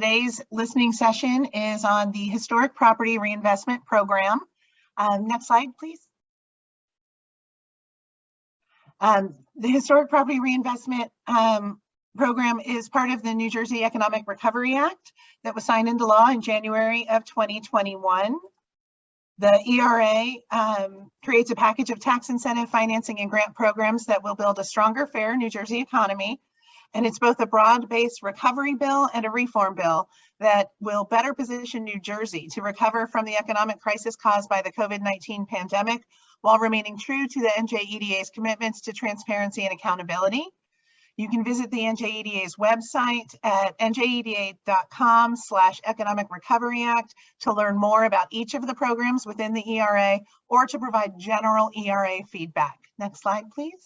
Today's listening session is on the Historic Property Reinvestment Program. Next slide, please. The Historic Property Reinvestment Program is part of the New Jersey Economic Recovery Act that was signed into law in January of 2021. The ERA creates a package of tax incentive financing and grant programs that will build a stronger, fair New Jersey economy. And it's both a broad-based recovery bill and a reform bill that will better position New Jersey to recover from the economic crisis caused by the COVID-19 pandemic while remaining true to the NJEDA's commitments to transparency and accountability. You can visit the NJEDA's website at njeda.com/Economic Recovery Act to learn more about each of the programs within the ERA or to provide general ERA feedback. Next slide, please.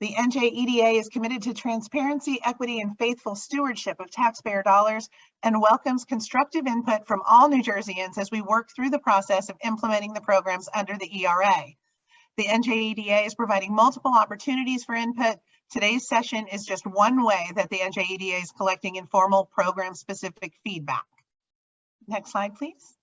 The NJEDA is committed to transparency, equity, and faithful stewardship of taxpayer dollars and welcomes constructive input from all New Jerseyans as we work through the process of implementing the programs under the ERA. The NJEDA is providing multiple opportunities for input. Today's session is just one way that the NJEDA is collecting informal program-specific feedback. Next slide, please.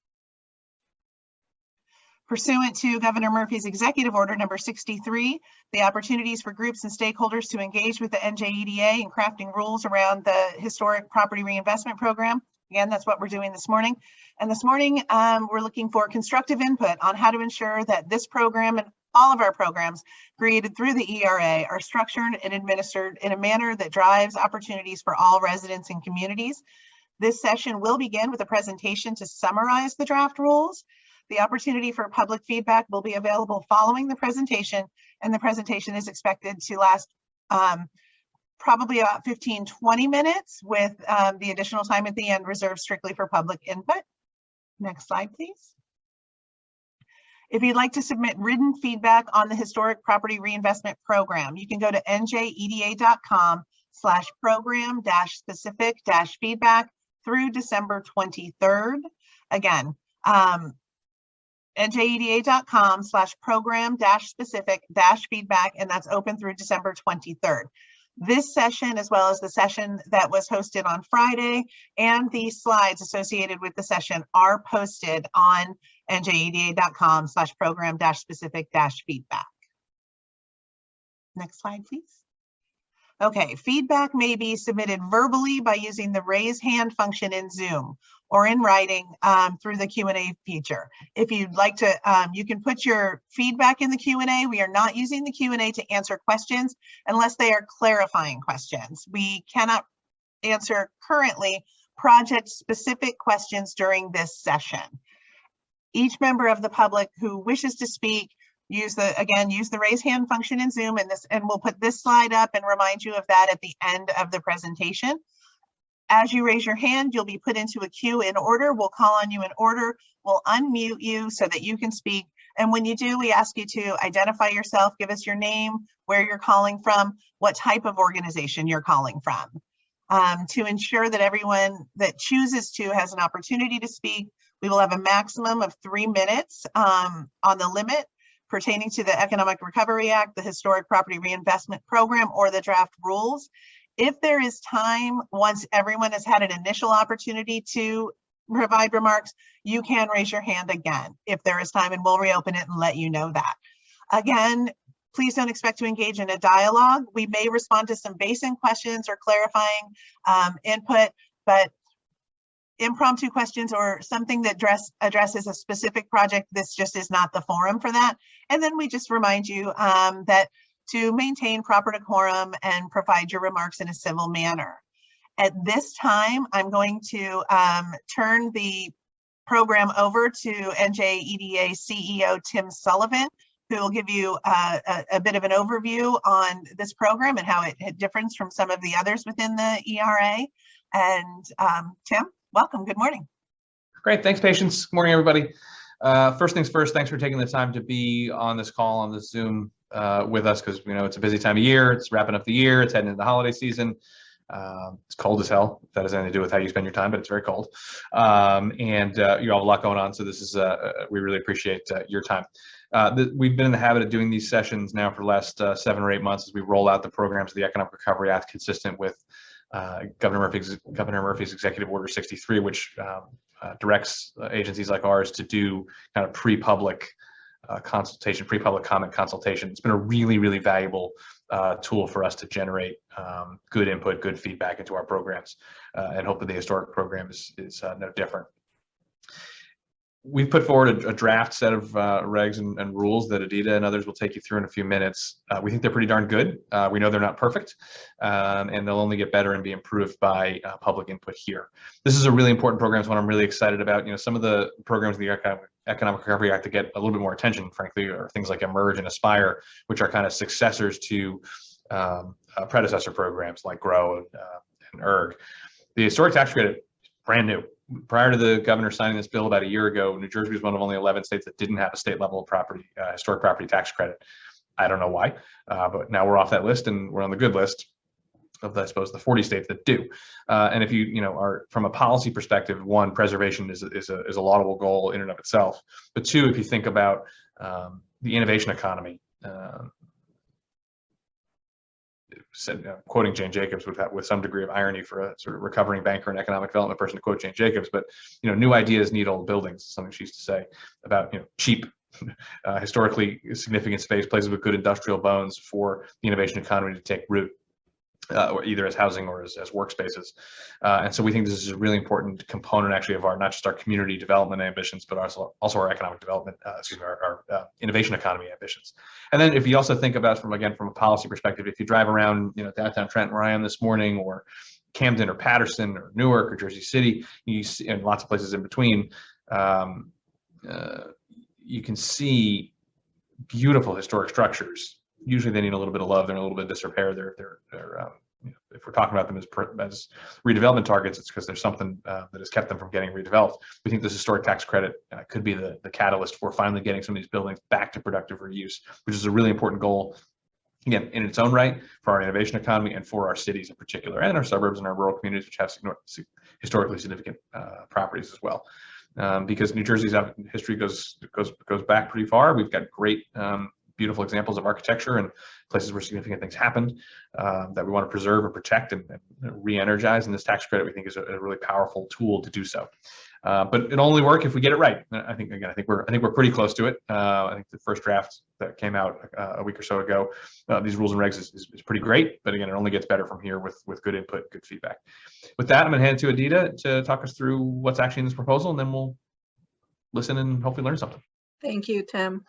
Pursuant to Governor Murphy's Executive Order number 63, the opportunities for groups and stakeholders to engage with the NJEDA in crafting rules around the Historic Property Reinvestment Program. Again, that's what we're doing this morning. And this morning, we're looking for constructive input on how to ensure that this program and all of our programs created through the ERA are structured and administered in a manner that drives opportunities for all residents and communities. This session will begin with a presentation to summarize the draft rules. The opportunity for public feedback will be available following the presentation, and the presentation is expected to last probably about 15-20 minutes with the additional time at the end reserved strictly for public input. Next slide, please. If you'd like to submit written feedback on the Historic Property Reinvestment Program, you can go to njeda.com/program-specific-feedback through December 23rd. Again, njeda.com/program-specific-feedback, and that's open through December 23rd. This session, as well as the session that was hosted on Friday, and the slides associated with the session are posted on njeda.com/program-specific-feedback. Next slide, please. Okay, feedback may be submitted verbally by using the raise hand function in Zoom or in writing through the Q&A feature. If you'd like to, you can put your feedback in the Q&A. We are not using the Q&A to answer questions unless they are clarifying questions. We cannot answer currently project-specific questions during this session. Each member of the public who wishes to speak, use the raise hand function in Zoom, and we'll put this slide up and remind you of that at the end of the presentation. As you raise your hand, you'll be put into a queue in order. We'll call on you in order. We'll unmute you so that you can speak. And when you do, we ask you to identify yourself, give us your name, where you're calling from, what type of organization you're calling from. To ensure that everyone that chooses to has an opportunity to speak, we will have a maximum of 3 minutes on the limit pertaining to the Economic Recovery Act, the Historic Property Reinvestment Program, or the draft rules. If there is time, once everyone has had an initial opportunity to provide remarks, you can raise your hand again if there is time, and we'll reopen it and let you know that. Again, please don't expect to engage in a dialogue. We may respond to some basic questions or clarifying input, but impromptu questions or something that addresses a specific project, this just is not the forum for that. And then we just remind you that to maintain proper decorum and provide your remarks in a civil manner. At this time, I'm going to turn the program over to NJEDA CEO Tim Sullivan, who will give you a bit of an overview on this program and how it differs from some of the others within the ERA. And Tim, welcome. Good morning. Great. Thanks, Patience. Good morning, everybody. First things first, thanks for taking the time to be on this call, on this Zoom with us, because we know it's a busy time of year. It's wrapping up the year. It's heading into the holiday season. It's cold as hell. If that has anything to do with how you spend your time, but it's very cold. You have a lot going on. So this is, we really appreciate your time. We've been in the habit of doing these sessions now for the last 7 or 8 months as we roll out the programs of the Economic Recovery Act consistent with Governor Murphy's Executive Order 63, which directs agencies like ours to do kind of pre-public consultation, pre-public comment consultation. It's been a really, really valuable tool for us to generate good input, good feedback into our programs, and hopefully the historic program is no different. We've put forward a draft set of regs and rules that NJEDA and others will take you through in a few minutes. We think they're pretty darn good. We know they're not perfect, and they'll only get better and be improved by public input here. This is a really important program. It's one I'm really excited about. You know, some of the programs in the Economic Recovery Act that get a little bit more attention, frankly, are things like Emerge and Aspire, which are kind of successors to predecessor programs like GROW and ERG. The historic tax credit is brand new. Prior to the governor signing this bill about a year ago, New Jersey was one of only 11 states that didn't have a state level property, historic property tax credit. I don't know why, but now we're off that list and we're on the good list of, I suppose, the 40 states that do. And if you are from a policy perspective, one, preservation is a laudable goal in and of itself. But two, if you think about the innovation economy, quoting Jane Jacobs with some degree of irony for a sort of recovering banker and economic development person to quote Jane Jacobs, but new ideas need old buildings, something she used to say about cheap, historically significant space, places with good industrial bones for the innovation economy to take root, either as housing or as workspaces. And so we think this is a really important component actually of our, not just our community development ambitions, but also our economic development, our innovation economy ambitions. And then if you also think about from a policy perspective, if you drive around, downtown Trenton where I am this morning, or Camden or Patterson or Newark or Jersey City, you see, and lots of places in between, you can see beautiful historic structures. Usually they need a little bit of love. They're in a little bit of disrepair. They're if we're talking about them as redevelopment targets, it's because there's something that has kept them from getting redeveloped. We think this historic tax credit could be the catalyst for finally getting some of these buildings back to productive reuse, which is a really important goal, again, in its own right, for our innovation economy and for our cities in particular, and our suburbs and our rural communities, which have historically significant properties as well. Because New Jersey's history goes back pretty far. We've got great beautiful examples of architecture and places where significant things happened that we want to preserve and protect and re-energize. And this tax credit, we think, is a really powerful tool to do so. But it'll only work if we get it right. I think we're pretty close to it. I think the first draft that came out a week or so ago, these rules and regs is pretty great. But again, it only gets better from here with good input, good feedback. With that, I'm going to hand it to NJEDA to talk us through what's actually in this proposal, and then we'll listen and hopefully learn something. Thank you, Tim.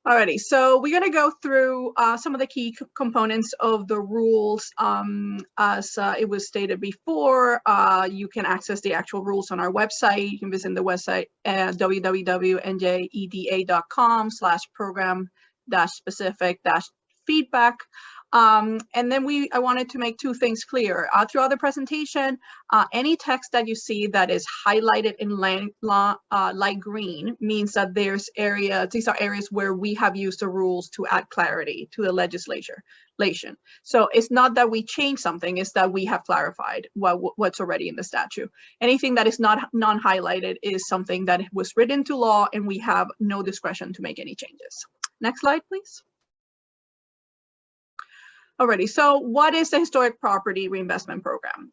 Alrighty, so we're going to go through some of the key components of the rules. As it was stated before, you can access the actual rules on our website. You can visit the website at www.njeda.com/program-specific-feedback. And then I wanted to make two things clear. Throughout the presentation, any text that you see that is highlighted in light green means that these are areas where we have used the rules to add clarity to the legislation. So it's not that we change something, it's that we have clarified what's already in the statute. Anything that is not non-highlighted is something that was written into law, and we have no discretion to make any changes. Next slide, please. Alrighty, so what is the Historic Property Reinvestment Program?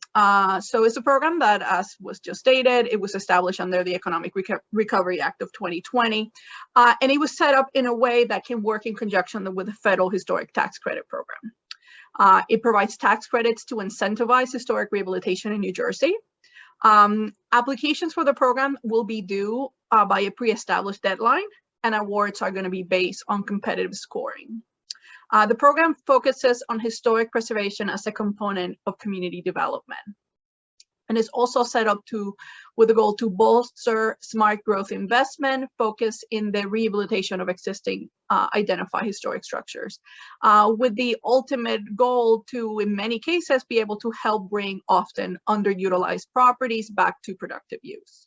So it's a program that, as was just stated, it was established under the Economic Recovery Act of 2020, and it was set up in a way that can work in conjunction with the Federal Historic Tax Credit Program. It provides tax credits to incentivize historic rehabilitation in New Jersey. Applications for the program will be due by a pre-established deadline, and awards are going to be based on competitive scoring. The program focuses on historic preservation as a component of community development. And it's also set up with the goal to bolster smart growth investment, focus in the rehabilitation of existing identified historic structures, with the ultimate goal to, in many cases, be able to help bring often underutilized properties back to productive use.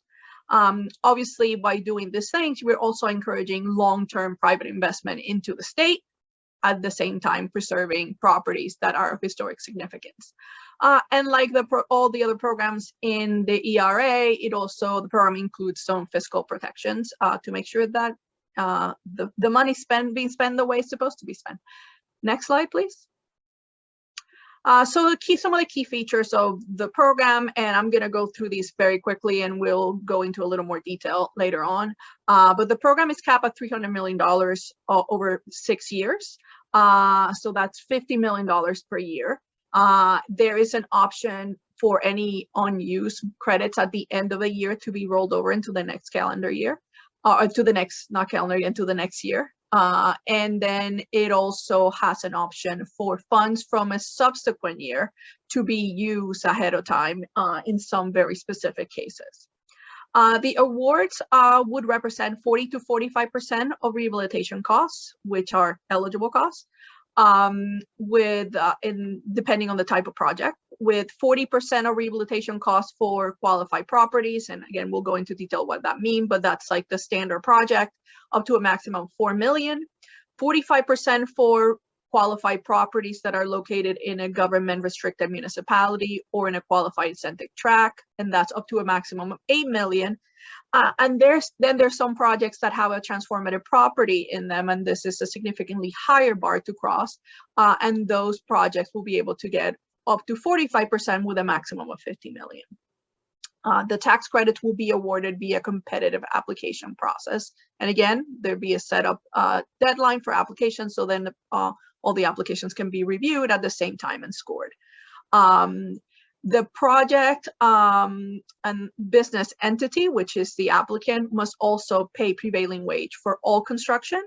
Obviously, by doing these things, we're also encouraging long-term private investment into the state, at the same time preserving properties that are of historic significance. And like all the other programs in the ERA, the program includes some fiscal protections to make sure that the money being spent the way it's supposed to be spent. Next slide, please. So some of the key features of the program, and I'm going to go through these very quickly and we'll go into a little more detail later on. But the program is capped at $300 million over 6 years. So that's $50 million per year. There is an option for any unused credits at the end of the year to be rolled over into the next calendar year, or to the next, not calendar year, into the next year. And then it also has an option for funds from a subsequent year to be used ahead of time in some very specific cases. The awards would represent 40 to 45% of rehabilitation costs, which are eligible costs, depending on the type of project, with 40% of rehabilitation costs for qualified properties. And again, we'll go into detail what that means, but that's like the standard project, up to a maximum of $4 million, 45% for qualified properties that are located in a government restricted municipality or in a qualified incentive tract, and that's up to a maximum of $8 million. And there's some projects that have a transformative property in them, and this is a significantly higher bar to cross. And those projects will be able to get up to 45% with a maximum of $50 million. The tax credits will be awarded via competitive application process. And again, there'll be a setup deadline for applications, so then all the applications can be reviewed at the same time and scored. The project and business entity, which is the applicant, must also pay prevailing wage for all construction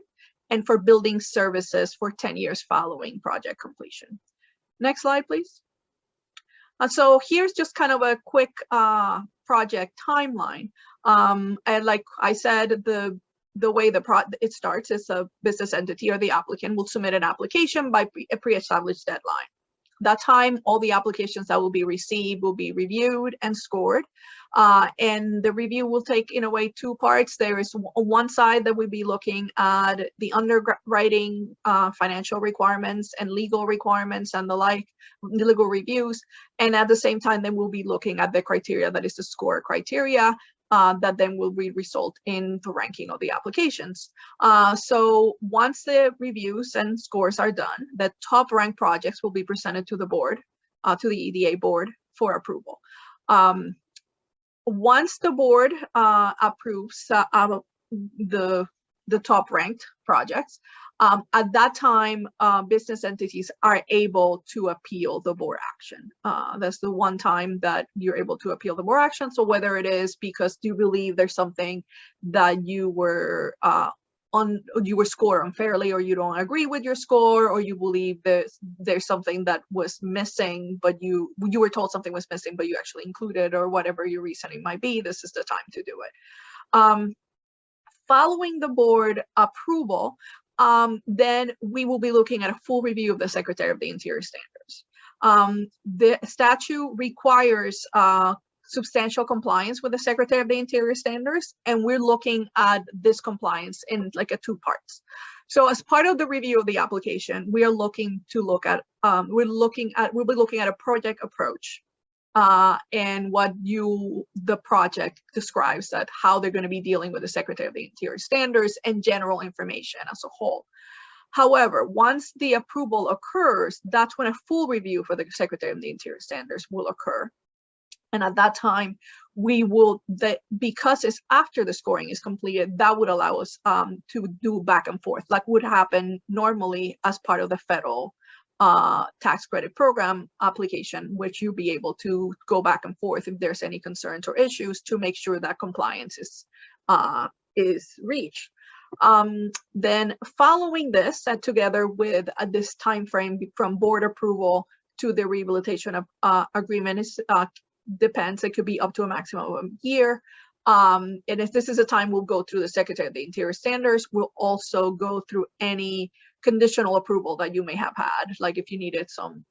and for building services for 10 years following project completion. Next slide, please. So here's just kind of a quick project timeline. And like I said, the way it starts is a business entity or the applicant will submit an application by a pre-established deadline. That time, all the applications that will be received will be reviewed and scored. And the review will take, in a way, two parts. There is one side that will be looking at the underwriting, financial requirements and legal requirements and the like, the legal reviews. And at the same time, then we'll be looking at the criteria, that is the score criteria, that then will result in the ranking of the applications. So once the reviews and scores are done, the top ranked projects will be presented to the board, to the EDA board for approval. Once the board approves the top ranked projects, at that time, business entities are able to appeal the board action. That's the one time that you're able to appeal the board action. So whether it is because you believe there's something that you were scored unfairly, or you don't agree with your score, or you believe there's something that was missing, but you were told something was missing, but you actually included, or whatever your reasoning might be, this is the time to do it. Following the board approval, then we will be looking at a full review of the Secretary of the Interior standards. The statute requires substantial compliance with the Secretary of the Interior standards, and we're looking at this compliance in like two parts. So as part of the review of the application, we are looking to we'll be looking at a project approach. And what the project describes, that how they're going to be dealing with the Secretary of the Interior standards and general information as a whole. However, once the approval occurs, that's when a full review for the Secretary of the Interior standards will occur. And at that time, because it's after the scoring is completed, that would allow us to do back and forth, like would happen normally as part of the federal tax credit program application, which you'll be able to go back and forth if there's any concerns or issues to make sure that compliance is reached. Then following this, together with this time frame from board approval to the rehabilitation agreement depends. It could be up to a maximum of a year. And if this is a time, we'll go through the Secretary of the Interior standards. We'll also go through any conditional approval that you may have had, like if you needed some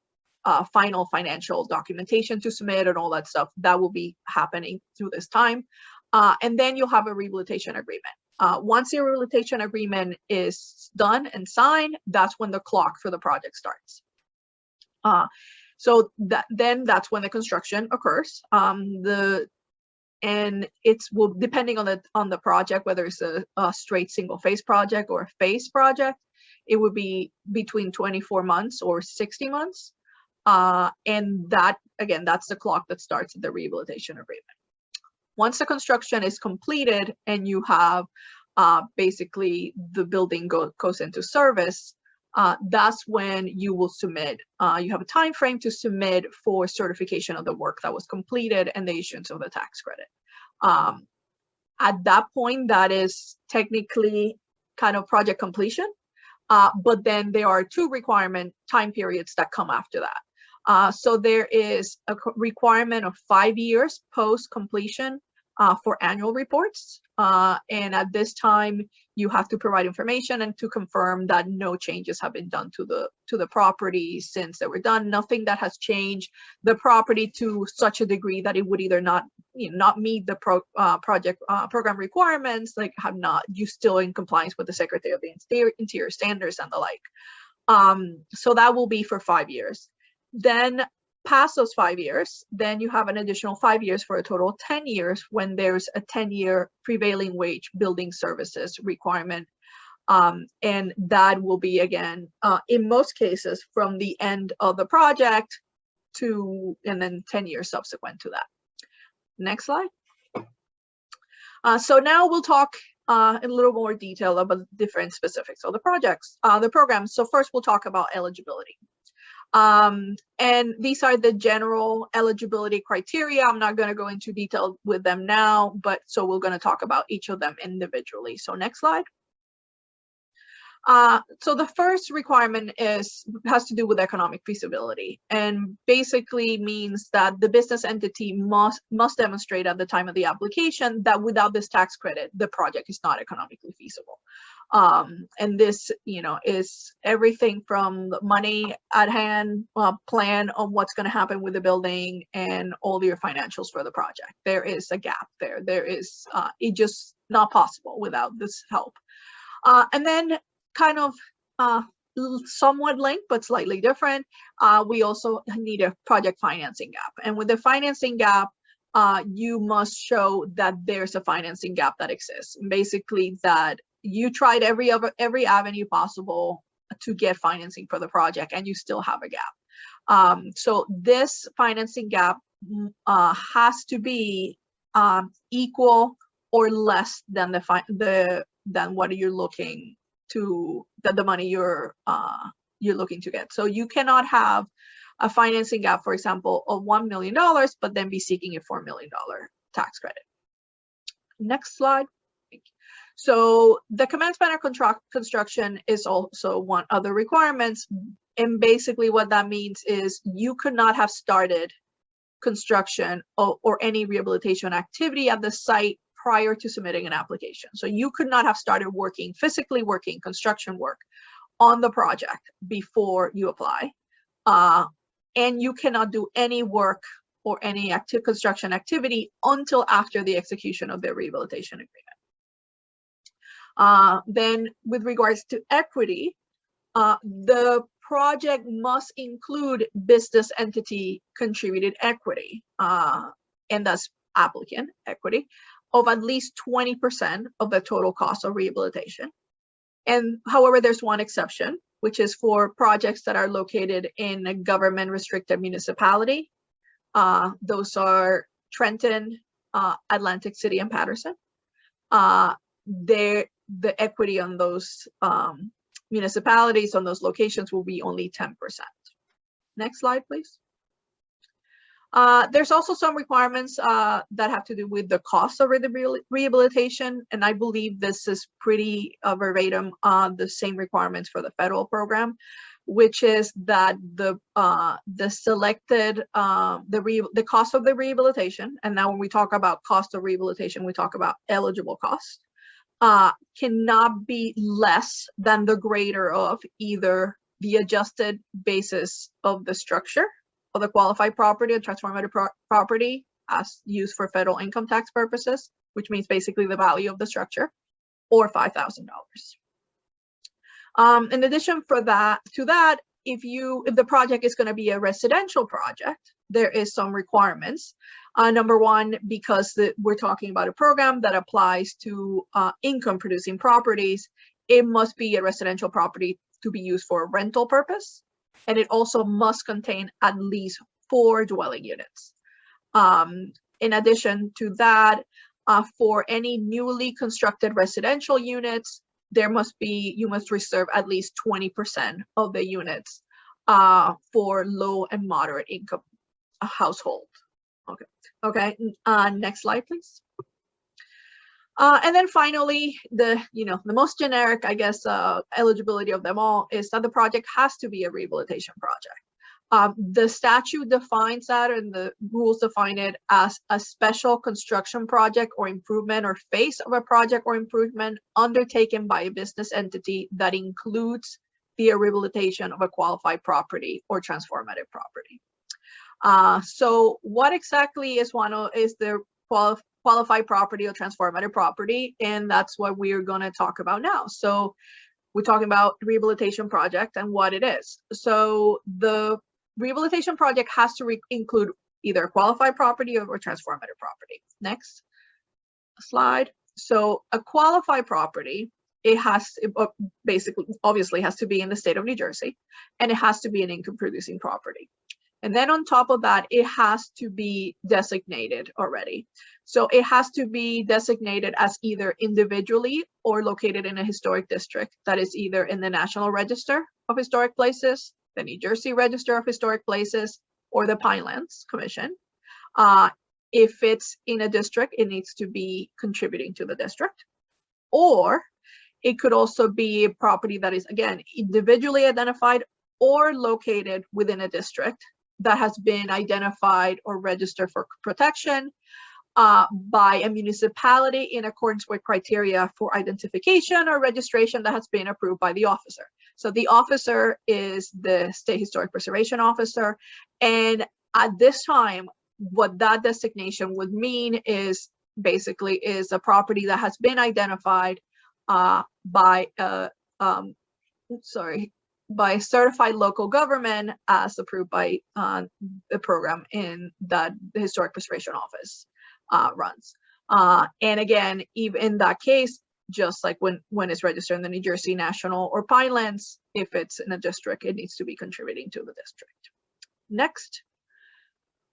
final financial documentation to submit and all that stuff, that will be happening through this time. And then you'll have a rehabilitation agreement. Once your rehabilitation agreement is done and signed, that's when the clock for the project starts. So that's when the construction occurs. And will depending on the project, whether it's a straight single phase project or a phase project, it would be between 24 months or 60 months. And that, again, that's the clock that starts the rehabilitation agreement. Once the construction is completed and you have basically the building goes into service, that's when you will submit. You have a time frame to submit for certification of the work that was completed and the issuance of the tax credit. At that point, that is technically kind of project completion, but then there are two requirement time periods that come after that. So there is a requirement of 5 years post completion for annual reports. And at this time, you have to provide information and to confirm that no changes have been done to the property since they were done. Nothing that has changed the property to such a degree that it would either not meet the program requirements, like you still in compliance with the Secretary of the Interior standards and the like. So that will be for 5 years. Then past those 5 years, then you have an additional 5 years for a total of 10 years when there's a 10-year prevailing wage building services requirement. And that will be, again, in most cases, from the end of the project and then 10 years subsequent to that. Next slide. So now we'll talk in a little more detail about different specifics of the projects, the programs. So first we'll talk about eligibility. And these are the general eligibility criteria. I'm not going to go into detail with them now, but so we're going to talk about each of them individually. So next slide. So the first requirement has to do with economic feasibility, and basically means that the business entity must demonstrate at the time of the application that without this tax credit, the project is not economically feasible. And this, is everything from the money at hand, plan on what's going to happen with the building, and all your financials for the project. There is a gap there. There is, it's just not possible without this help. And then kind of somewhat linked, but slightly different, we also need a project financing gap. And with the financing gap, you must show that there's a financing gap that exists. Basically, that you tried every avenue possible to get financing for the project, and you still have a gap. So this financing gap has to be equal or less than than what you're looking to, the money you're looking to get. So you cannot have a financing gap, for example, of $1 million, but then be seeking a $4 million tax credit. Next slide. So the commencement of construction is also one of the requirements. And basically what that means is you could not have started construction or any rehabilitation activity at the site prior to submitting an application. So you could not have started physically working construction work on the project before you apply. And you cannot do any work or any construction activity until after the execution of the rehabilitation agreement. Then with regards to equity, the project must include business entity contributed equity, and thus applicant equity, of at least 20% of the total cost of rehabilitation. And however, there's one exception, which is for projects that are located in a government restricted municipality. Those are Trenton, Atlantic City, and Patterson. The equity on those municipalities, on those locations, will be only 10%. Next slide, please. There's also some requirements that have to do with the cost of rehabilitation, and I believe this is pretty verbatim the same requirements for the federal program, which is that the cost of the rehabilitation, and now when we talk about cost of rehabilitation, we talk about eligible costs, cannot be less than the greater of either the adjusted basis of the structure of the qualified property or transformative property as used for federal income tax purposes, which means basically the value of the structure, or $5,000. In addition to that, if the project is going to be a residential project, there is some requirements. Number one, because we're talking about a program that applies to income producing properties, it must be a residential property to be used for a rental purpose. and it also must contain at least 4 dwelling units. In addition to that, for any newly constructed residential units, you must reserve at least 20% of the units for low and moderate income household. Okay. Next slide, please. And then finally, the most generic, I guess, eligibility of them all is that the project has to be a rehabilitation project. The statute defines that, and the rules define it as a special construction project or improvement or phase of a project or improvement undertaken by a business entity that includes the rehabilitation of a qualified property or transformative property. So what exactly is the qualified property or transformative property? And that's what we're going to talk about now. So we're talking about rehabilitation project and what it is. So the rehabilitation project has to include either a qualified property or transformative property. Next slide. So a qualified property, it obviously has to be in the state of New Jersey, and it has to be an income producing property. And then on top of that, it has to be designated already. So it has to be designated as either individually or located in a historic district that is either in the National Register of Historic Places, the New Jersey Register of Historic Places, or the Pinelands Commission. If it's in a district, it needs to be contributing to the district. Or it could also be a property that is, again, individually identified or located within a district that has been identified or registered for protection by a municipality in accordance with criteria for identification or registration that has been approved by the officer. So the officer is the State Historic Preservation Officer. And at this time, what that designation would mean is basically is a property that has been identified by by certified local government as approved by the program in that the Historic Preservation Office runs. And again, even in that case, just like when it's registered in the New Jersey National or Pinelands, if it's in a district, it needs to be contributing to the district. Next.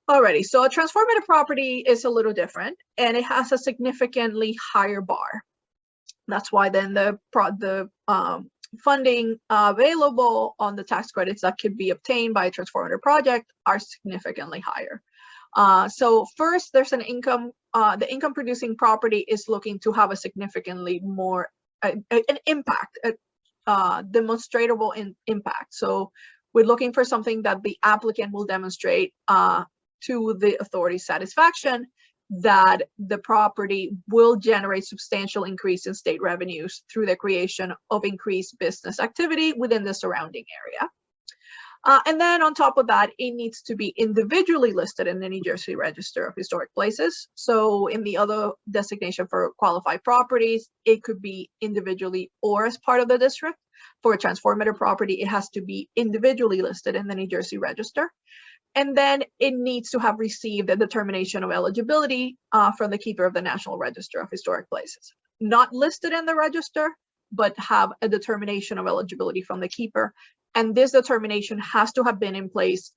Alrighty, so a transformative property is a little different, and it has a significantly higher bar. That's why then the funding available on the tax credits that could be obtained by a transformative project are significantly higher. So first, there's an income. The income producing property is looking to have a significantly more an impact, demonstrable impact. So we're looking for something that the applicant will demonstrate to the authority's satisfaction that the property will generate substantial increase in state revenues through the creation of increased business activity within the surrounding area. And then on top of that, it needs to be individually listed in the New Jersey Register of Historic Places. So in the other designation for qualified properties, it could be individually or as part of the district. For a transformative property, it has to be individually listed in the New Jersey Register. And then it needs to have received a determination of eligibility from the keeper of the National Register of Historic Places. Not listed in the register, but have a determination of eligibility from the keeper. And this determination has to have been in place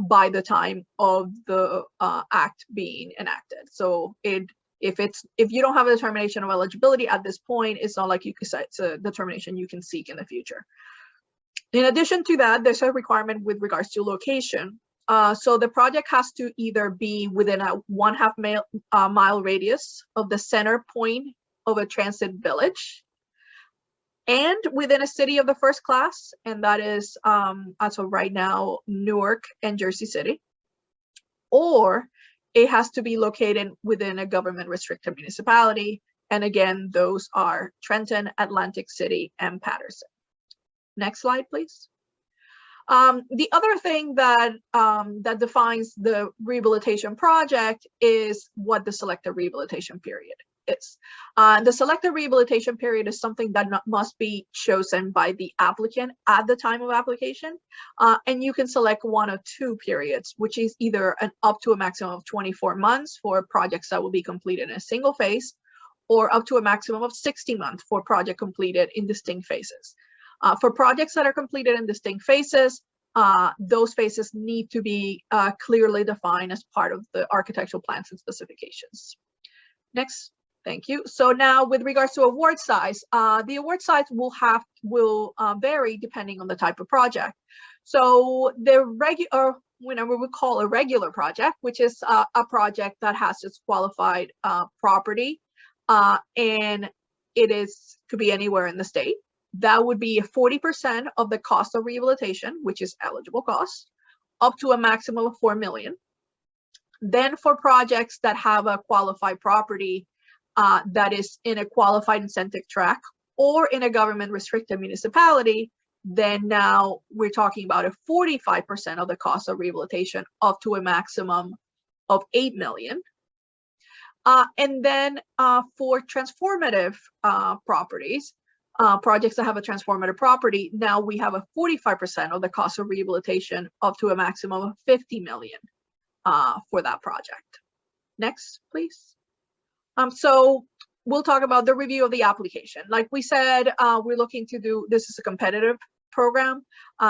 by the time of the act being enacted. So if you don't have a determination of eligibility at this point, it's not like you can say it's a determination you can seek in the future. In addition to that, there's a requirement with regards to location. So the project has to either be within a 1/2 mile radius of the center point of a transit village, and within a city of the first class, and that is as of right now Newark and Jersey City, or it has to be located within a government restricted municipality, and again those are Trenton, Atlantic City, and Patterson. Next slide, please. The other thing that that defines the rehabilitation project is what the selected rehabilitation period is. The selected rehabilitation period is something that must be chosen by the applicant at the time of application, and you can select one of two periods, which is either up to a maximum of 24 months for projects that will be completed in a single phase, or up to a maximum of 60 months for project completed in distinct phases. For projects that are completed in distinct phases, those spaces need to be clearly defined as part of the architectural plans and specifications. Next, thank you. So now with regards to award size, the award size will vary depending on the type of project. So the regular, whenever we call a regular project, which is a project that has its qualified property, and could be anywhere in the state, that would be 40% of the cost of rehabilitation, which is eligible cost, up to a maximum of $4 million. Then for projects that have a qualified property that is in a qualified incentive track or in a government restricted municipality, then now we're talking about a 45% of the cost of rehabilitation up to a maximum of $8 million. And then for transformative properties, projects that have a transformative property, now we have a 45% of the cost of rehabilitation up to a maximum of $50 million for that project. Next, please. So we'll talk about the review of the application. Like we said, we're looking to do, this is a competitive program.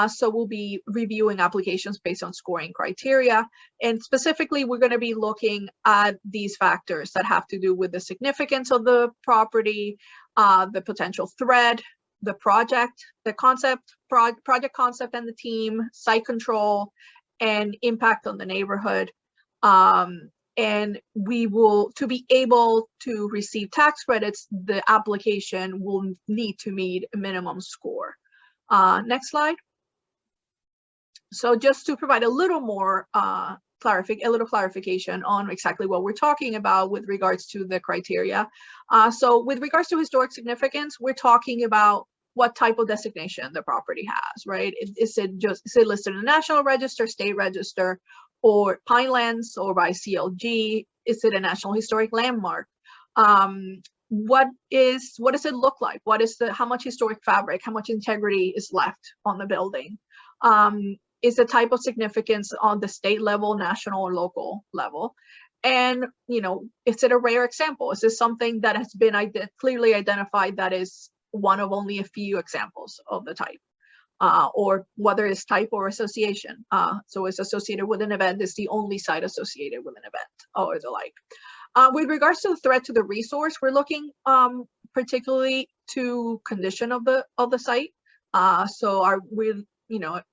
So we'll be reviewing applications based on scoring criteria. And specifically, we're going to be looking at these factors that have to do with the significance of the property, the potential threat, the project, the concept, project concept and the team, site control, and impact on the neighborhood. And we will, to be able to receive tax credits, the application will need to meet a minimum score. Next slide. So just to provide a little more clarification on exactly what we're talking about with regards to the criteria. So with regards to historic significance, we're talking about what type of designation the property has, right? Is it listed in the National Register, State Register, or Pinelands, or by CLG? Is it a National Historic Landmark? What does it look like? How much historic fabric, how much integrity is left on the building? Is the type of significance on the state level, national, or local level? And, is it a rare example? Is this something that has been clearly identified that is one of only a few examples of the type? Or whether it's type or association. So it's associated with an event, it's the only site associated with an event, or the like. With regards to the threat to the resource, we're looking particularly to condition of the site. So are we,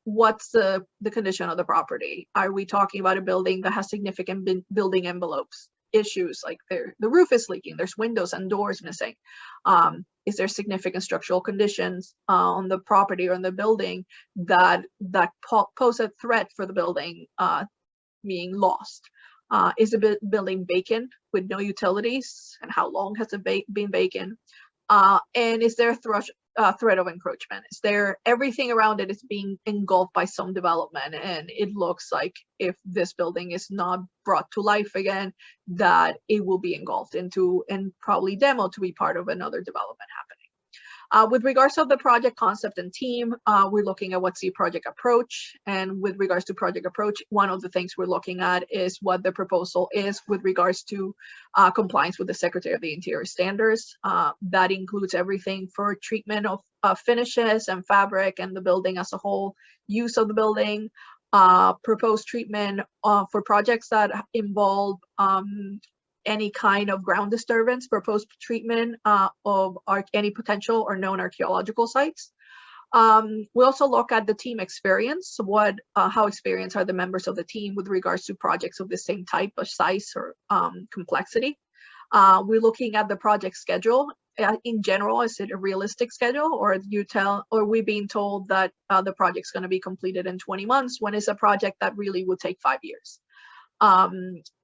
what's the condition of the property? Are we talking about a building that has significant building envelopes issues, like the roof is leaking, there's windows and doors missing? Is there significant structural conditions on the property or in the building that pose a threat for the building being lost? Is the building vacant with no utilities, and how long has it been vacant? And is there a threat of encroachment? Is there everything around it is being engulfed by some development, and it looks like if this building is not brought to life again, that it will be engulfed into and probably demoed to be part of another development happening. With regards to the project concept and team, we're looking at what's the project approach. And with regards to project approach, one of the things we're looking at is what the proposal is with regards to compliance with the Secretary of the Interior standards. That includes everything for treatment of finishes and fabric and the building as a whole, use of the building, proposed treatment for projects that involve any kind of ground disturbance, proposed treatment of any potential or known archaeological sites. We also look at the team experience, how experienced are the members of the team with regards to projects of the same type of size or complexity. We're looking at the project schedule. In general, is it a realistic schedule, or are we being told that the project's going to be completed in 20 months when it's a project that really would take 5 years?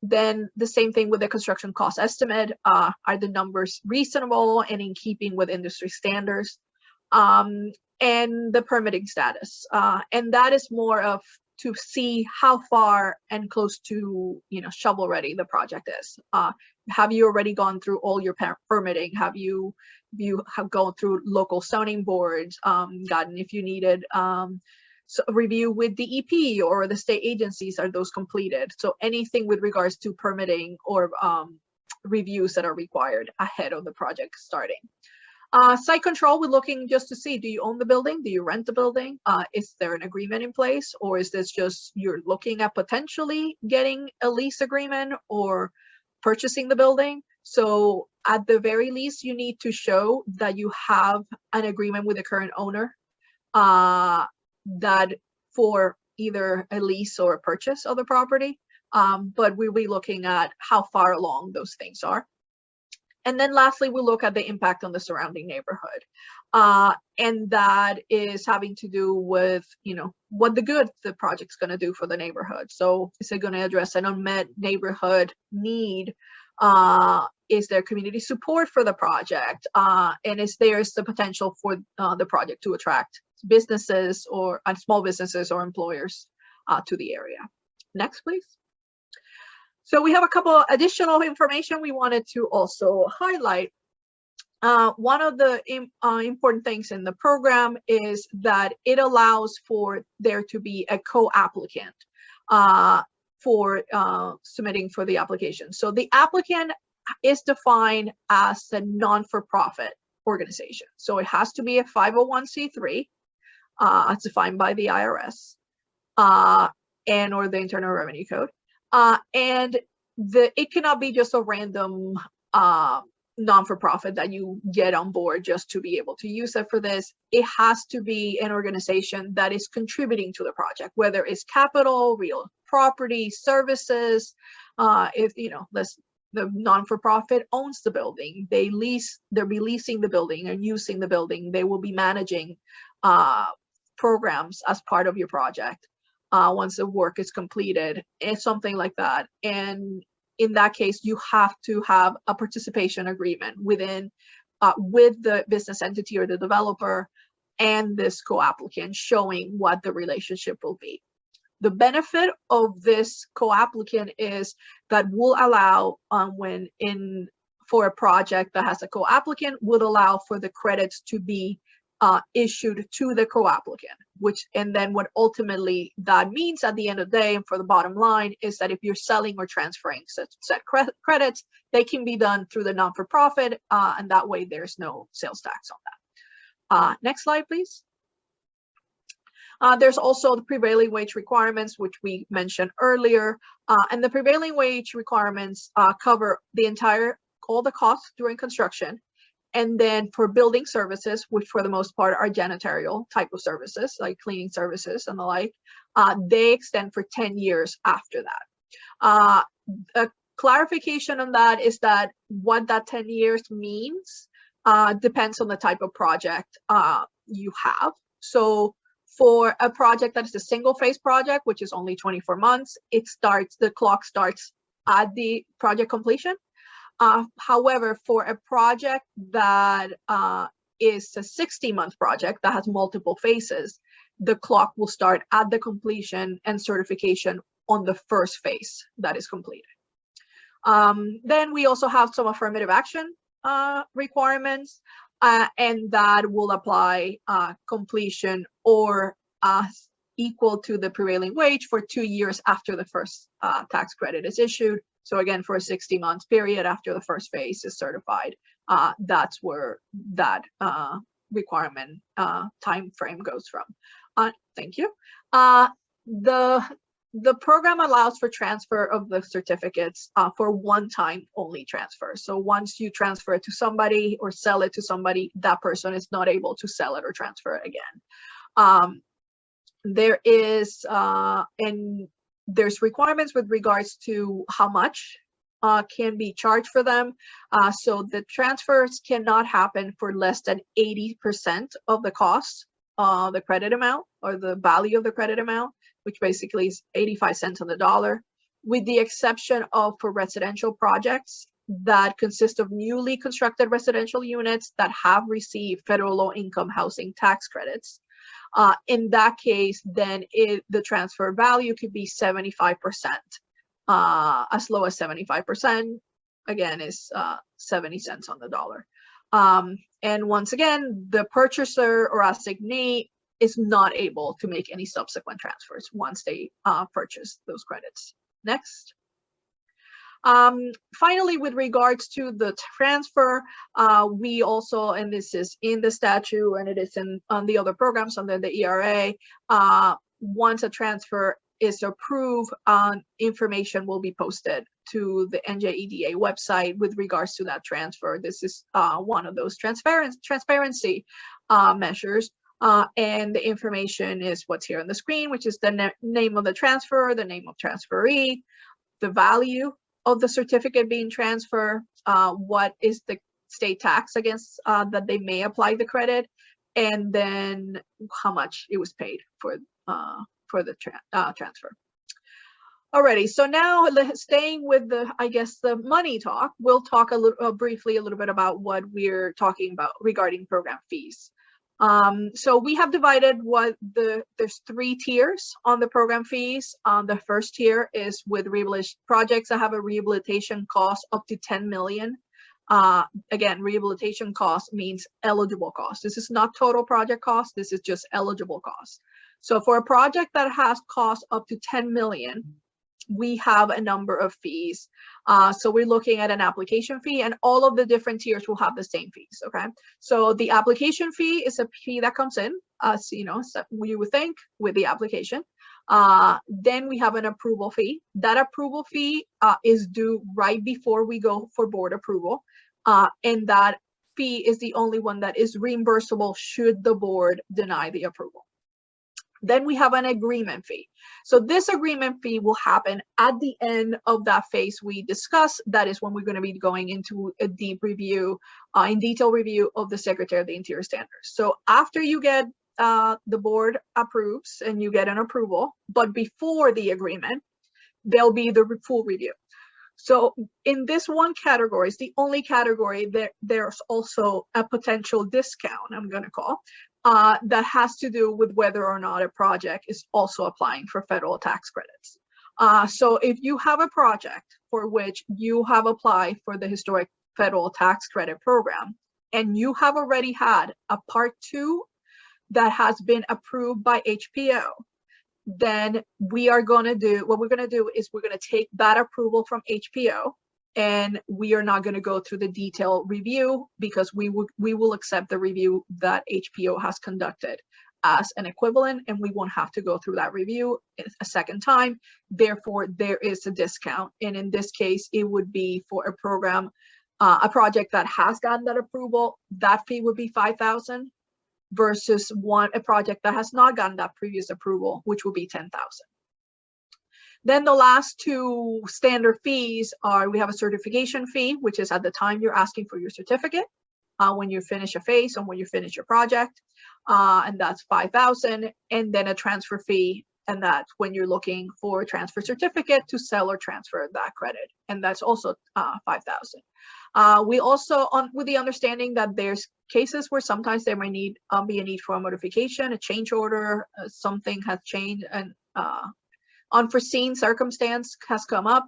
Then the same thing with the construction cost estimate. Are the numbers reasonable and in keeping with industry standards? And the permitting status. And that is more of to see how far and close to shovel ready the project is. Have you already gone through all your permitting? Have you gone through local zoning boards, gotten if you needed so review with DEP or the state agencies, are those completed? So anything with regards to permitting or reviews that are required ahead of the project starting. Site control, we're looking just to see, do you own the building? Do you rent the building? Is there an agreement in place? Or is this just you're looking at potentially getting a lease agreement or purchasing the building? So at the very least, you need to show that you have an agreement with the current owner that for either a lease or a purchase of the property. But we'll be looking at how far along those things are. And then lastly, we look at the impact on the surrounding neighborhood. And that is having to do with, what the good the project's going to do for the neighborhood. So is it going to address an unmet neighborhood need? Is there community support for the project? And is there's the potential for the project to attract businesses or small businesses or employers to the area? Next, please. So we have a couple additional information we wanted to also highlight. One of the important things in the program is that it allows for there to be a co-applicant for submitting for the application. So the applicant is defined as a non-for-profit organization. So it has to be a 501c3 as defined by the IRS and or the Internal Revenue Code. And it cannot be just a random non-for-profit that you get on board just to be able to use it for this. It has to be an organization that is contributing to the project, whether it's capital, real property, services. If the non-for-profit owns the building, they'll be leasing the building and using the building. They will be managing programs as part of your project. Once the work is completed, and something like that. And in that case, you have to have a participation agreement with the business entity or the developer and this co-applicant showing what the relationship will be. The benefit of this co-applicant is that will allow for a project that has a co-applicant would allow for the credits to be issued to the co-applicant, and then what ultimately that means at the end of the day and for the bottom line is that if you're selling or transferring set credits, they can be done through the non-for-profit, and that way there's no sales tax on that. Next slide, please. There's also the prevailing wage requirements, which we mentioned earlier, and the prevailing wage requirements cover all the costs during construction. And then for building services, which for the most part are janitorial type of services, like cleaning services and the like, they extend for 10 years after that. A clarification on that is that what that 10 years means depends on the type of project you have. So for a project that is a single phase project, which is only 24 months, the clock starts at the project completion. However, for a project that is a 60-month project that has multiple phases, the clock will start at the completion and certification on the first phase that is completed. Then we also have some affirmative action requirements, and that will apply completion or equal to the prevailing wage for 2 years after the first tax credit is issued. So again, for a 60-month period after the first phase is certified, that's where that requirement time frame goes from. Thank you. The program allows for transfer of the certificates for one-time only transfer. So once you transfer it to somebody or sell it to somebody, that person is not able to sell it or transfer it again. There's requirements with regards to how much can be charged for them. So the transfers cannot happen for less than 80% of the cost, the credit amount or the value of the credit amount, which basically is 85 cents on the dollar, with the exception of for residential projects that consist of newly constructed residential units that have received federal low-income housing tax credits. In that case, then the transfer value could be 75%, as low as 75%, again, is 70 cents on the dollar. And once again, the purchaser or assignee is not able to make any subsequent transfers once they purchase those credits. Next. Finally, with regards to the transfer, we also, and this is in the statute and it is on the other programs under the ERA, once a transfer is approved, information will be posted to the NJEDA website with regards to that transfer. This is one of those transparency measures. And the information is what's here on the screen, which is the name of the transfer, the name of transferee, the value of the certificate being transferred, what is the state tax against that they may apply the credit, and then how much it was paid for the transfer. Alrighty, so now staying with the, I guess, the money talk, we'll talk a little briefly a little bit about what we're talking about regarding program fees. So we have divided there's 3 tiers on the program fees. The first tier is with rehabilitation projects that have a rehabilitation cost up to 10 million. Again, rehabilitation cost means eligible cost. This is not total project cost. This is just eligible cost. So for a project that has cost up to 10 million, we have a number of fees. So we're looking at an application fee, and all of the different tiers will have the same fees. Okay, so the application fee is a fee that comes in, you know, so you would think with the application. Then we have an approval fee. That approval fee is due right before we go for board approval, and that fee is the only one that is reimbursable should the board deny the approval. Then we have an agreement fee. So this agreement fee will happen at the end of that phase we discussed. That is when we're going to be going into a deep review, in detail review of the Secretary of the Interior standards. So after you get the board approves and you get an approval, but before the agreement, there'll be the full review. So in this one category, it's the only category that there's also a potential discount, I'm going to call, that has to do with whether or not a project is also applying for federal tax credits. So if you have a project for which you have applied for the historic federal tax credit program, and you have already had a part 2 that has been approved by HPO, then we are going to do, what we're going to do is we're going to take that approval from HPO, and we are not going to go through the detailed review because we will accept the review that HPO has conducted as an equivalent, and we won't have to go through that review a second time. Therefore, there is a discount, and in this case, it would be for a program, a project that has gotten that approval. That fee would be $5,000 versus a project that has not gotten that previous approval, which will be $10,000. Then the last 2 standard fees are, we have a certification fee, which is at the time you're asking for your certificate, when you finish a phase and when you finish your project, and that's $5,000, and then a transfer fee, and that's when you're looking for a transfer certificate to sell or transfer that credit, and that's also $5,000. We also, with the understanding that there's cases where sometimes there might be a need for a modification, a change order, something has changed, and unforeseen circumstance has come up.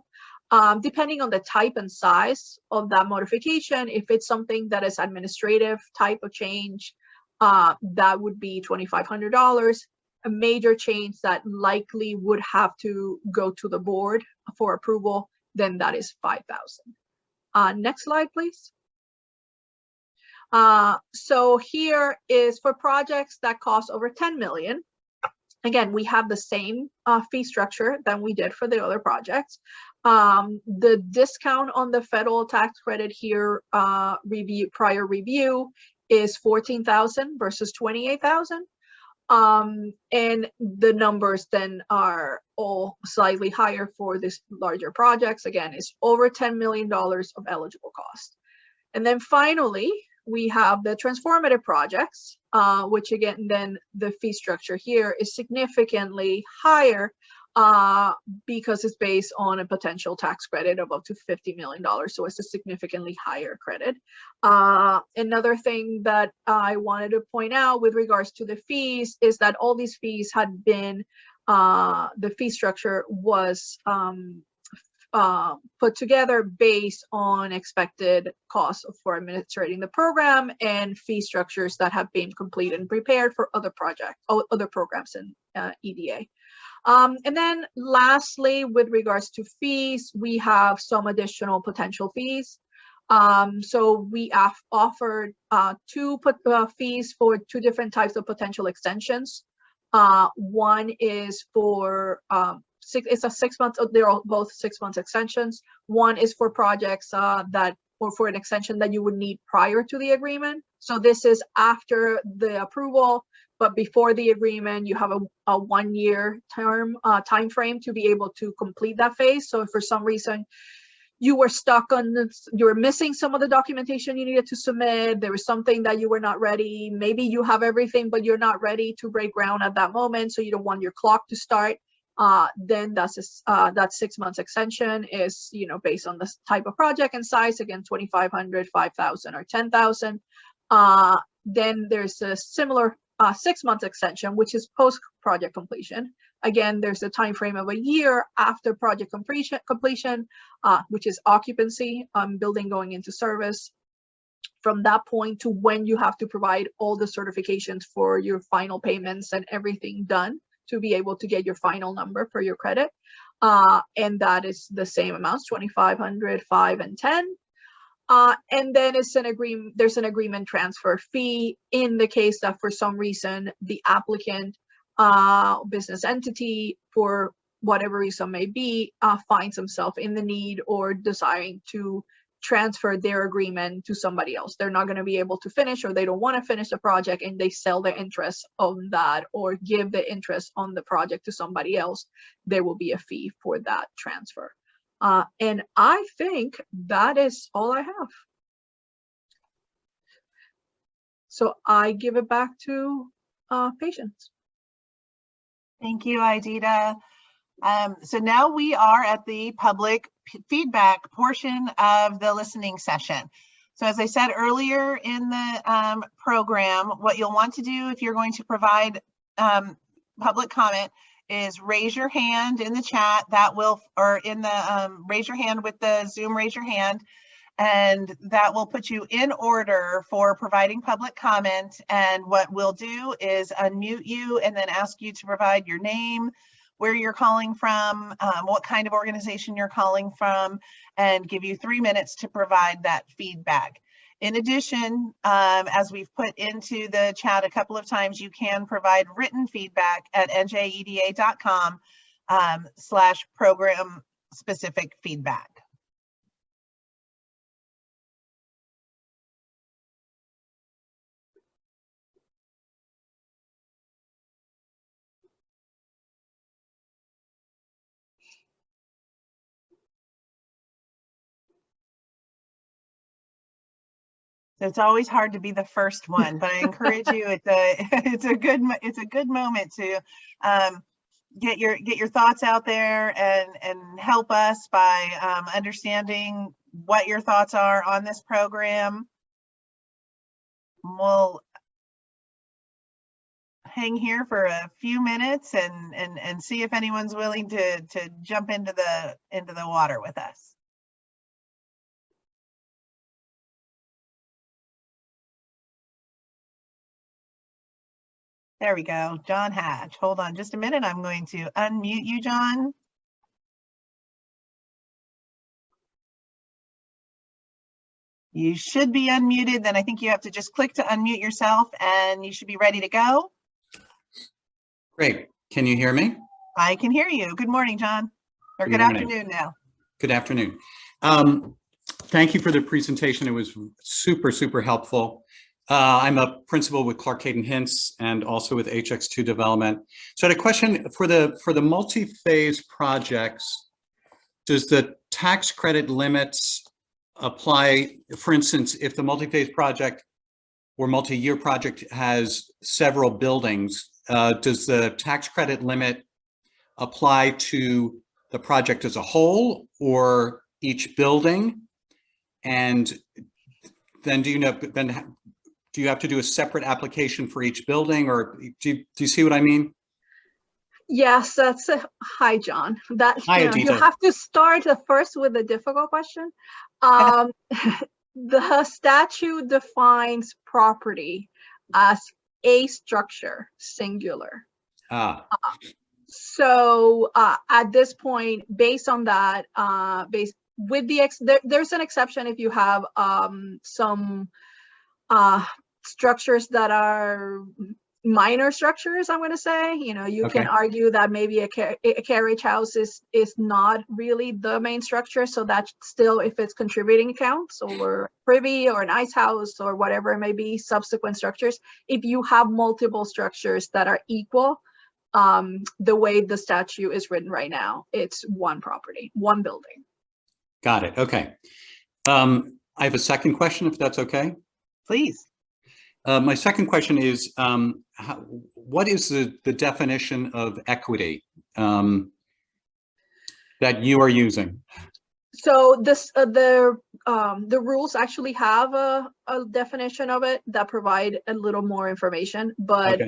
Depending on the type and size of that modification, if it's something that is administrative type of change, that would be $2,500. A major change that likely would have to go to the board for approval, then that is $5,000. Next slide, please. So here is for projects that cost over 10 million. Again, we have the same fee structure than we did for the other projects. The discount on the federal tax credit here, prior review, is $14,000 versus $28,000. And the numbers then are all slightly higher for this larger projects. Again, it's over $10 million of eligible cost. And then finally, we have the transformative projects, which again, then the fee structure here is significantly higher because it's based on a potential tax credit of up to $50 million. So it's a significantly higher credit. Another thing that I wanted to point out with regards to the fees is that all these fees had been, the fee structure was put together based on expected costs for administrating the program and fee structures that have been completed and prepared for other projects, other programs in EDA. And then lastly, with regards to fees, we have some additional potential fees. So we have offered two fees for two different types of potential extensions. One is for it's a 6 month, they're all both 6 months extensions. One is for projects or for an extension that you would need prior to the agreement. So this is after the approval, but before the agreement, you have a 1 year time frame to be able to complete that phase. So if for some reason you were stuck on this, you were missing some of the documentation you needed to submit, there was something that you were not ready, maybe you have everything, but you're not ready to break ground at that moment, so you don't want your clock to start, then that's that 6 months extension is, based on the type of project and size, again, 2,500, 5,000, or 10,000. Then there's a similar 6 month extension, which is post project completion. Again, there's a time frame of a year after project completion, which is occupancy, building going into service. From that point to when you have to provide all the certifications for your final payments and everything done to be able to get your final number for your credit. And that is the same amounts, 2,500, 5, and 10. And then it's there's an agreement transfer fee in the case that for some reason the applicant business entity, for whatever reason may be, finds himself in the need or desiring to transfer their agreement to somebody else. They're not going to be able to finish, or they don't want to finish the project, and they sell their interest on that or give the interest on the project to somebody else. There will be a fee for that transfer. And I think that is all I have. So I give it back to Patience. Thank you, Idita. So now we are at the public feedback portion of the listening session. So as I said earlier in the program, what you'll want to do if you're going to provide public comment is raise your hand in the chat. That will, or in the raise your hand with the Zoom raise your hand, and that will put you in order for providing public comment. And what we'll do is unmute you and then ask you to provide your name, where you're calling from, what kind of organization you're calling from, and give you 3 minutes to provide that feedback. In addition, as we've put into the chat a couple of times, you can provide written feedback at njeda.com/program specific feedback. It's always hard to be the first one, but I encourage you. It's a good moment to get your thoughts out there and help us by understanding what your thoughts are on this program. We'll hang here for a few minutes and see if anyone's willing to jump into the water with us. There we go, John Hatch. Hold on just a minute. I'm going to unmute you, John. You should be unmuted. Then I think you have to just click to unmute yourself and you should be ready to go. Great. Can you hear me? I can hear you. Good morning, John. Or good afternoon now. Good afternoon. Thank you for the presentation. It was super, super helpful. I'm a principal with Clark Hayden Hints and also with HX2 Development. So I had a question for the multi-phase projects. Does the tax credit limits apply? For instance, if the multi-phase project or multi-year project has several buildings, does the tax credit limit apply to the project as a whole or each building? And then do you have to do a separate application for each building, or do you see what I mean? Yes, that's hi, John. Hi, you have to start first with a difficult question. The statute defines property as a structure, singular. So at this point, based on that, there's an exception if you have some structures that are minor structures, I'm going to say. You can argue that maybe a carriage house is not really the main structure, so that's still, if it's contributing accounts or privy or an ice house or whatever it may be, subsequent structures. If you have multiple structures that are equal, the way the statute is written right now, it's one property, one building. Got it. Okay. I have a second question, if that's okay. Please. My second question is, what is the definition of equity that you are using? So the rules actually have a definition of it that provide a little more information, but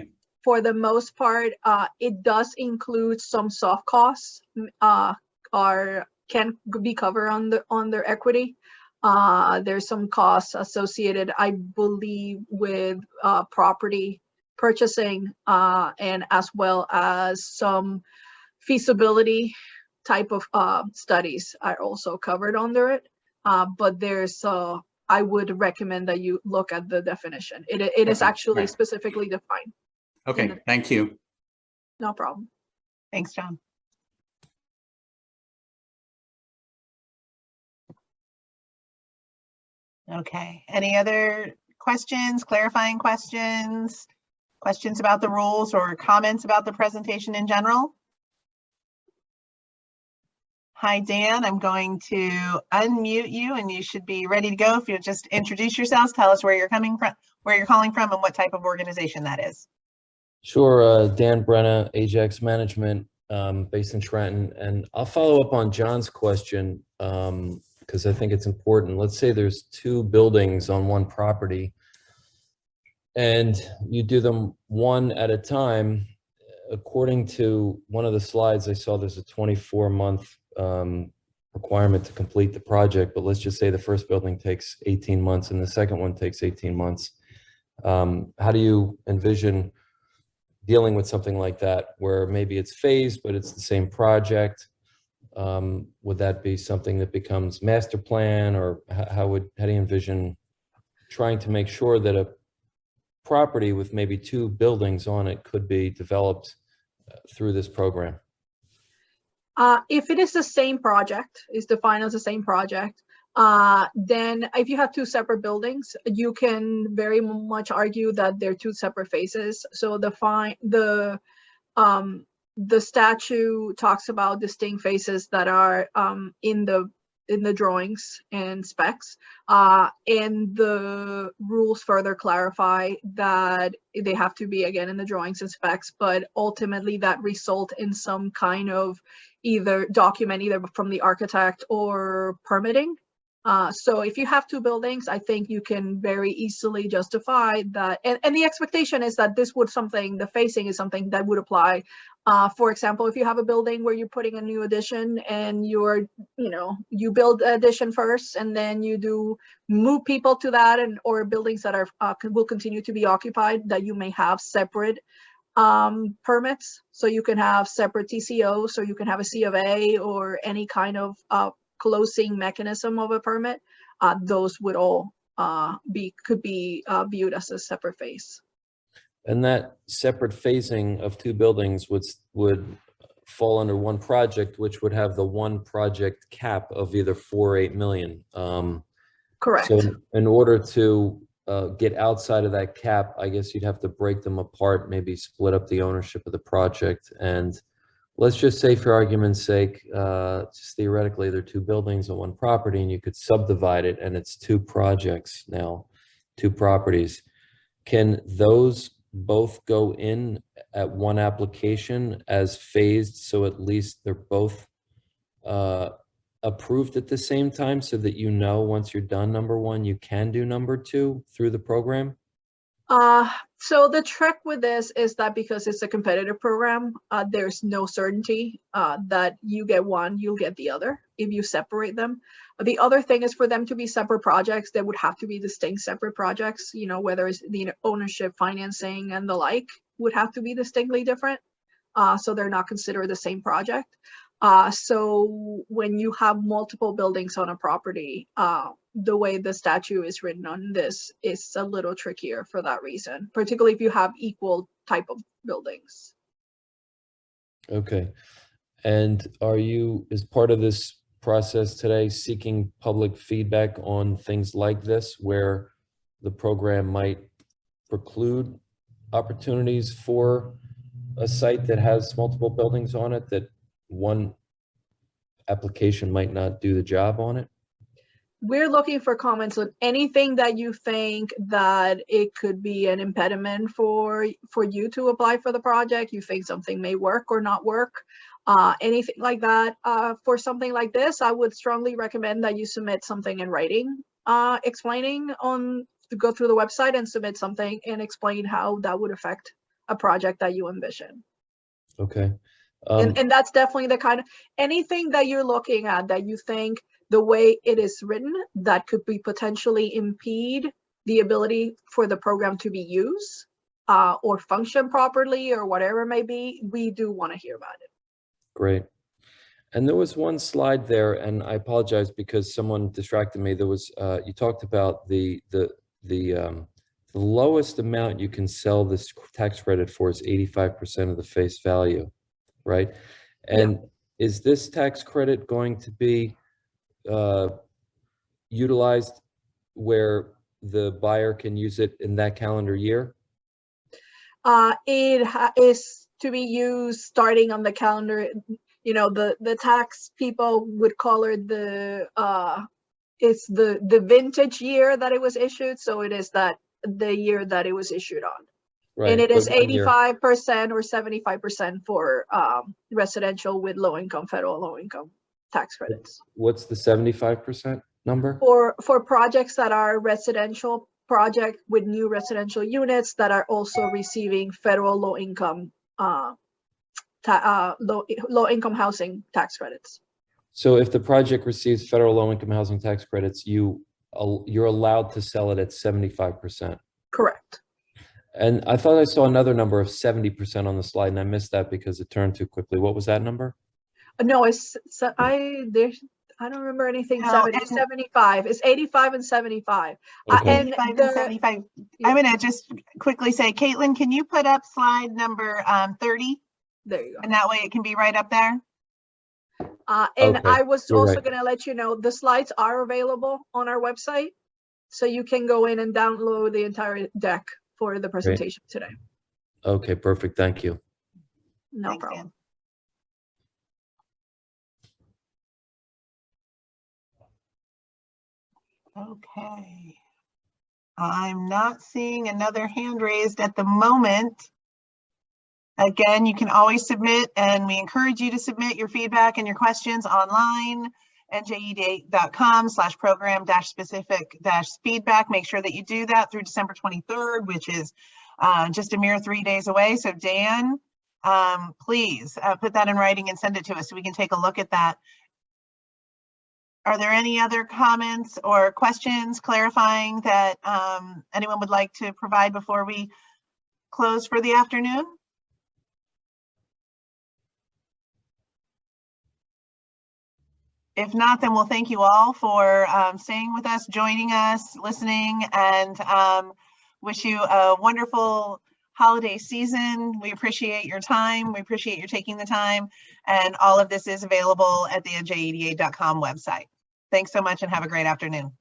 for the most part, it does include some soft costs can be covered on their equity. There's some costs associated, I believe, with property purchasing, and as well as some feasibility type of studies are also covered under it. But there's, I would recommend that you look at the definition. It is actually specifically defined. Okay, thank you. No problem. Thanks, John. Okay, any other questions, clarifying questions, questions about the rules, or comments about the presentation in general? Hi, Dan, I'm going to unmute you and you should be ready to go. If you'll just introduce yourselves, tell us where you're coming from, where you're calling from, and what type of organization that is. Sure, Dan Brenna, Ajax Management, based in Trenton. And I'll follow up on John's question because I think it's important. Let's say there's two buildings on one property and you do them one at a time. According to one of the slides I saw, there's a 24-month requirement to complete the project, but let's just say the first building takes 18 months and the second one takes 18 months. How do you envision dealing with something like that, where maybe it's phased, but it's the same project? Would that be something that becomes master plan, or how do you envision trying to make sure that a property with maybe two buildings on it could be developed through this program? If it is the same project, is defined as the same project, then if you have two separate buildings, you can very much argue that they're two separate phases. So the statute talks about distinct phases that are in the drawings and specs, and the rules further clarify that they have to be, again, in the drawings and specs, but ultimately that result in some kind of document either from the architect or permitting. So if you have two buildings, I think you can very easily justify that. And the expectation is that this would the phasing is something that would apply. For example, if you have a building where you're putting a new addition and you build the addition first and then you move people to that, or buildings that will continue to be occupied, that you may have separate permits. So you can have separate TCOs, or you can have a C of A, or any kind of closing mechanism of a permit. Those would all could be viewed as a separate phase. And that separate phasing of two buildings would fall under one project, which would have the one project cap of either 4 or 8 million. Correct. So in order to get outside of that cap, I guess you'd have to break them apart, maybe split up the ownership of the project. And let's just say, for argument's sake, just theoretically, there are two buildings on one property and you could subdivide it and it's two projects now, two properties. Can those both go in at one application as phased, so at least they're both approved at the same time, so that once you're done number one, you can do number two through the program? So the trick with this is that because it's a competitive program, there's no certainty that you get one, you'll get the other if you separate them. The other thing is, for them to be separate projects, they would have to be distinct separate projects, whether it's the ownership, financing, and the like would have to be distinctly different. so they're not considered the same project. So when you have multiple buildings on a property, the way the statute is written on this is a little trickier for that reason, particularly if you have equal type of buildings. Okay. And are you, as part of this process today, seeking public feedback on things like this, where the program might preclude opportunities for a site that has multiple buildings on it, that one application might not do the job on it? We're looking for comments on anything that you think that it could be an impediment for you to apply for the project. You think something may work or not work, anything like that. For something like this, I would strongly recommend that you submit something in writing, explaining to go through the website and submit something and explain how that would affect a project that you envision. Okay. And that's definitely the kind of, anything that you're looking at that you think the way it is written that could be potentially impede the ability for the program to be used or function properly or whatever it may be, we do want to hear about it. Great. And there was one slide there, and I apologize because someone distracted me. There was, you talked about the lowest amount you can sell this tax credit for is 85% of the face value, right? And is this tax credit going to be utilized where the buyer can use it in that calendar year? It is to be used starting on the calendar. You know, the tax people would call it it's the vintage year that it was issued. So it is the year that it was issued on. Right. And it is 85% or 75% for residential with federal low income tax credits. What's the 75% number? For projects that are residential project with new residential units that are also receiving federal low income low income housing tax credits. So if the project receives federal low income housing tax credits, you're allowed to sell it at 75%. Correct. And I thought I saw another number of 70% on the slide, and I missed that because it turned too quickly. What was that number? No, I don't remember anything. No, 75. It's 85 and 75. Okay. And 85 and 75. I'm going to just quickly say, Caitlin, can you put up slide number 30? There you go. And that way it can be right up there. And Okay, I was you're also right. going to let you know the slides are available on our website. So you can go in and download the entire deck for the presentation today. Okay, perfect. Thank you. No Thanks, problem. Okay. I'm not seeing another hand raised at the moment. Again, you can always submit, and we encourage you to submit your feedback and your questions online, njeda.com/program-specific-feedback. Make sure that you do that through December 23rd, which is just a mere 3 days away. So Dan, please put that in writing and send it to us so we can take a look at that. Are there any other comments or questions clarifying that anyone would like to provide before we close for the afternoon? If not, then we'll thank you all for staying with us, joining us, listening, and wish you a wonderful holiday season. We appreciate your time. We appreciate your taking the time. And all of this is available at the njeda.com website. Thanks so much and have a great afternoon.